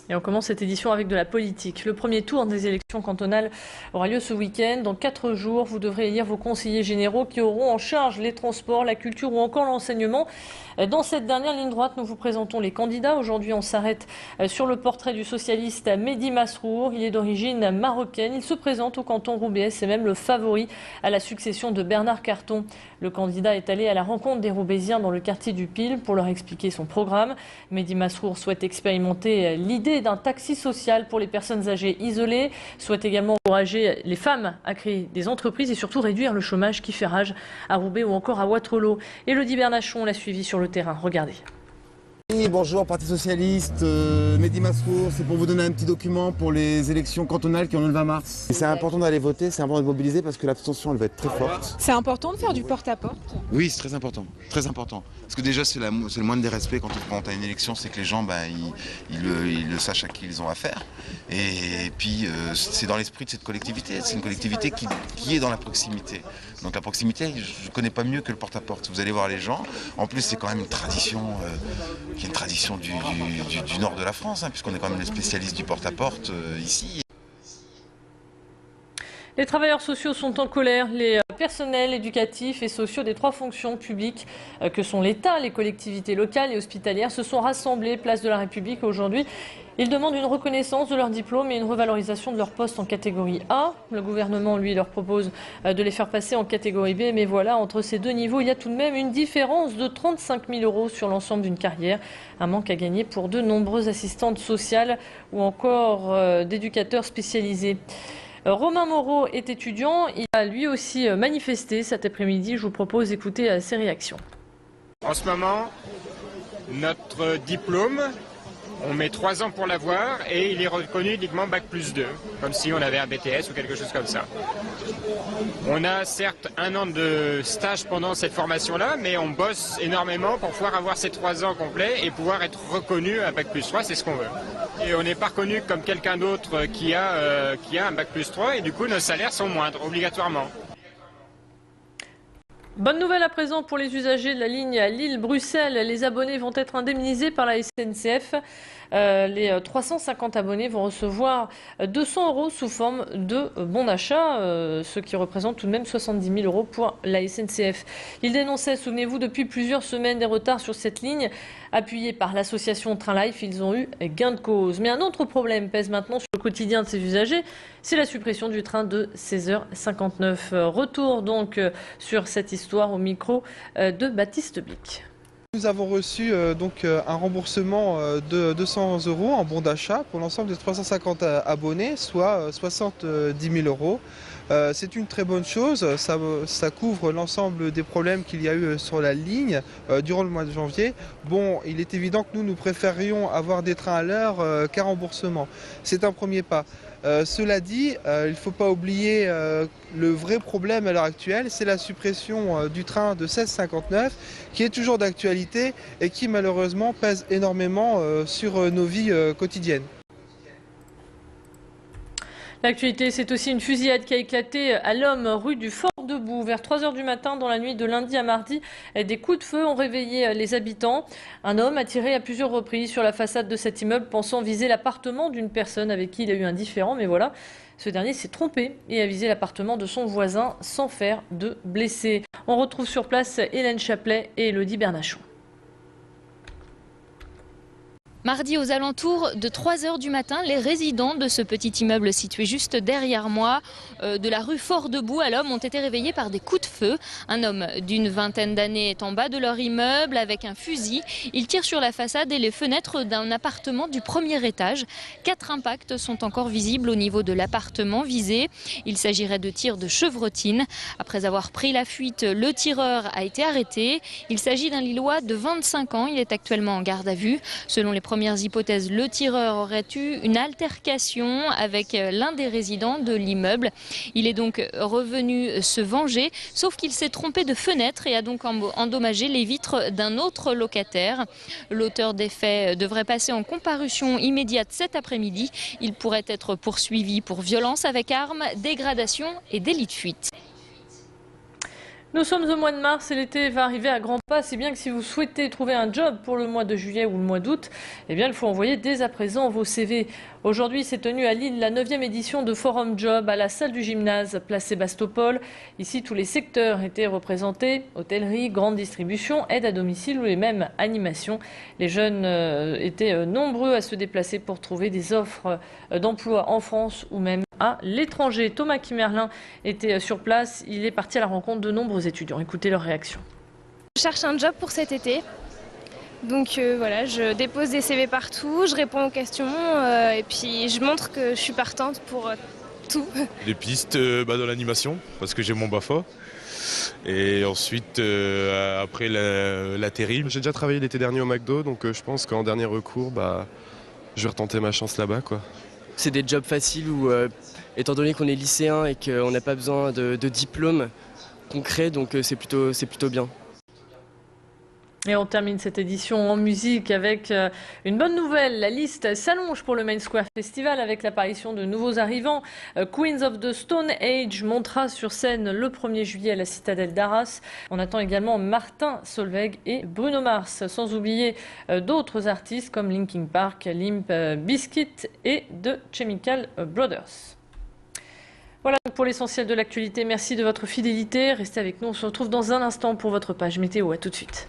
Et on commence cette édition avec de la politique. Le premier tour des élections cantonales aura lieu ce week-end. Dans 4 jours, vous devrez élire vos conseillers généraux qui auront en charge les transports, la culture ou encore l'enseignement. Dans cette dernière ligne droite, nous vous présentons les candidats. Aujourd'hui, on s'arrête sur le portrait du socialiste Mehdi Masrour. Il est d'origine marocaine. Il se présente au canton roubaix. C'est même le favori à la succession de Bernard Carton. Le candidat est allé à la rencontre des Roubaisiens dans le quartier du Pile pour leur expliquer son programme. Mehdi Masrour souhaite expérimenter l'idée d'un taxi social pour les personnes âgées isolées, souhaite également encourager les femmes à créer des entreprises et surtout réduire le chômage qui fait rage à Roubaix ou encore à Wattrelos. Élodie Bernachon l'a suivi sur le terrain. Regardez. Oui, bonjour, Parti Socialiste, Mehdi Masrour, c'est pour vous donner un petit document pour les élections cantonales qui ont lieu le 20 mars. C'est important d'aller voter, c'est important de mobiliser parce que l'abstention elle va être très forte. C'est important de faire du porte-à-porte? Oui, c'est très important, très important. Parce que déjà c'est le moindre des respects quand on a une élection, c'est que les gens ils le sachent à qui ils ont affaire. Et puis c'est dans l'esprit de cette collectivité, c'est une collectivité qui est dans la proximité. Donc la proximité, je ne connais pas mieux que le porte-à-porte. Vous allez voir les gens, en plus c'est quand même une tradition... qui est une tradition du nord de la France, hein, puisqu'on est quand même les spécialistes du porte-à-porte ici. Les travailleurs sociaux sont en colère. Les personnels éducatifs et sociaux des 3 fonctions publiques que sont l'État, les collectivités locales et hospitalières se sont rassemblés place de la République aujourd'hui. Ils demandent une reconnaissance de leur diplôme et une revalorisation de leur poste en catégorie A. Le gouvernement, lui, leur propose de les faire passer en catégorie B. Mais voilà, entre ces 2 niveaux, il y a tout de même une différence de 35 000 € sur l'ensemble d'une carrière. Un manque à gagner pour de nombreuses assistantes sociales ou encore d'éducateurs spécialisés. Romain Moreau est étudiant. Il a lui aussi manifesté cet après-midi. Je vous propose d'écouter ses réactions. En ce moment, notre diplôme, on met 3 ans pour l'avoir et il est reconnu uniquement Bac+2, comme si on avait un BTS ou quelque chose comme ça. On a certes 1 an de stage pendant cette formation-là, mais on bosse énormément pour pouvoir avoir ces 3 ans complets et pouvoir être reconnu à Bac+3, c'est ce qu'on veut. Et on n'est pas reconnu comme quelqu'un d'autre qui a un Bac+3 et du coup nos salaires sont moindres, obligatoirement. Bonne nouvelle à présent pour les usagers de la ligne Lille-Bruxelles. Les abonnés vont être indemnisés par la SNCF. Les 350 abonnés vont recevoir 200 € sous forme de bon d'achat, ce qui représente tout de même 70 000 € pour la SNCF. Ils dénonçaient, souvenez-vous, depuis plusieurs semaines des retards sur cette ligne. Appuyés par l'association Train Life, ils ont eu gain de cause. Mais un autre problème pèse maintenant sur le quotidien de ces usagers, c'est la suppression du train de 16h59. Retour donc sur cette histoire au micro de Baptiste Bic. Nous avons reçu un remboursement de 200 € en bon d'achat pour l'ensemble des 350 abonnés, soit 70 000 €. C'est une très bonne chose, ça couvre l'ensemble des problèmes qu'il y a eu sur la ligne durant le mois de janvier. Bon, il est évident que nous préférions avoir des trains à l'heure qu'un remboursement. C'est un premier pas. Cela dit, il ne faut pas oublier le vrai problème à l'heure actuelle, c'est la suppression du train de 16h59 qui est toujours d'actualité et qui malheureusement pèse énormément sur nos vies quotidiennes. L'actualité, c'est aussi une fusillade qui a éclaté à l'Homme, rue du Fort-Debout. Vers 3 h du matin, dans la nuit de lundi à mardi, des coups de feu ont réveillé les habitants. Un homme a tiré à plusieurs reprises sur la façade de cet immeuble, pensant viser l'appartement d'une personne avec qui il a eu un différend. Mais voilà, ce dernier s'est trompé et a visé l'appartement de son voisin sans faire de blessés. On retrouve sur place Hélène Chaplet et Élodie Bernachon. Mardi aux alentours de 3 h du matin, les résidents de ce petit immeuble situé juste derrière moi, de la rue Fort-Debout à l'Homme, ont été réveillés par des coups de feu. Un homme d'une vingtaine d'années est en bas de leur immeuble avec un fusil. Il tire sur la façade et les fenêtres d'un appartement du premier étage. 4 impacts sont encore visibles au niveau de l'appartement visé. Il s'agirait de tirs de chevrotine. Après avoir pris la fuite, le tireur a été arrêté. Il s'agit d'un Lillois de 25 ans. Il est actuellement en garde à vue. Selon les premières hypothèses, le tireur aurait eu une altercation avec l'un des résidents de l'immeuble. Il est donc revenu se venger, sauf qu'il s'est trompé de fenêtre et a donc endommagé les vitres d'un autre locataire. L'auteur des faits devrait passer en comparution immédiate cet après-midi. Il pourrait être poursuivi pour violence avec arme, dégradation et délit de fuite. Nous sommes au mois de mars et l'été va arriver à grands pas, si bien que si vous souhaitez trouver un job pour le mois de juillet ou le mois d'août, eh bien il faut envoyer dès à présent vos CV. Aujourd'hui s'est tenue à Lille la 9e édition de Forum Job à la salle du gymnase, place Sébastopol. Ici, tous les secteurs étaient représentés, hôtellerie, grande distribution, aide à domicile ou les mêmes animations. Les jeunes étaient nombreux à se déplacer pour trouver des offres d'emploi en France ou même à l'étranger. Thomas Kimerlin était sur place, il est parti à la rencontre de nombreux étudiants. Écoutez leur réaction. Je cherche un job pour cet été. Donc voilà, je dépose des CV partout, je réponds aux questions et puis je montre que je suis partante pour tout. Des pistes dans l'animation, parce que j'ai mon BAFA. Et ensuite, après l'intérim. J'ai déjà travaillé l'été dernier au McDo, donc je pense qu'en dernier recours, je vais retenter ma chance là-bas, quoi. C'est des jobs faciles où, étant donné qu'on est lycéen et qu'on n'a pas besoin de diplôme concret, donc c'est plutôt bien. Et on termine cette édition en musique avec une bonne nouvelle. La liste s'allonge pour le Main Square Festival avec l'apparition de nouveaux arrivants. Queens of the Stone Age montera sur scène le 1er juillet à la Citadelle d'Arras. On attend également Martin Solveig et Bruno Mars, sans oublier d'autres artistes comme Linkin Park, Limp Bizkit et The Chemical Brothers. Voilà pour l'essentiel de l'actualité. Merci de votre fidélité. Restez avec nous. On se retrouve dans un instant pour votre page météo. À tout de suite.